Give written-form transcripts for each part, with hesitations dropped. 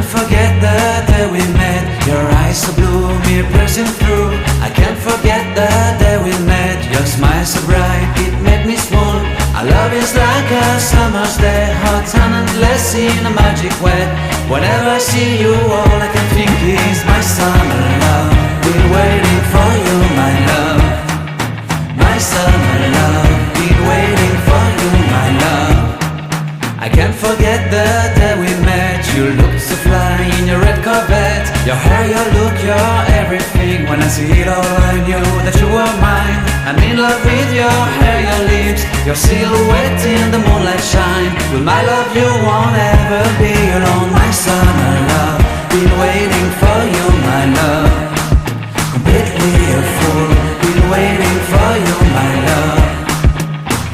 can't forget the day we met. Your eyes so blue, me piercing through. I can't forget the day we met. Your smile so bright, it made me swoon. Our love is like a summer's day, hot and endless in a magic way. Whenever I see you, all I can think is my summer love. Been waiting for you, my love. My summer love. Been waiting for you, my love. I can't forget the day we met. You looked so fly in your red Corvette. Your hair, your look, your everything. When I see it all, I knew that you were mine. I'm in love with your hair, your lips, your silhouette in the moonlight shine. With my love you won't ever be alone. My summer love, been waiting for you, my love. Completely a fool, been waiting for you, my love.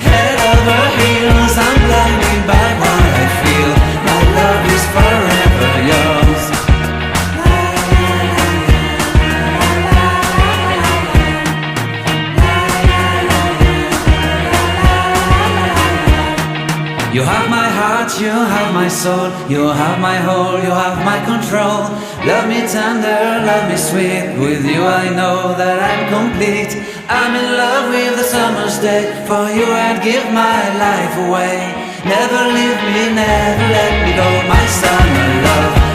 Head over heels, I'm blinded by what I feel. My love is forever yours. You have my heart, you have my soul. You have my whole, you have my control. Love me tender, love me sweet. With you I know that I'm complete. I'm in love with the summer's day. For you I'd give my life away. Never leave me, never let me go. My summer love.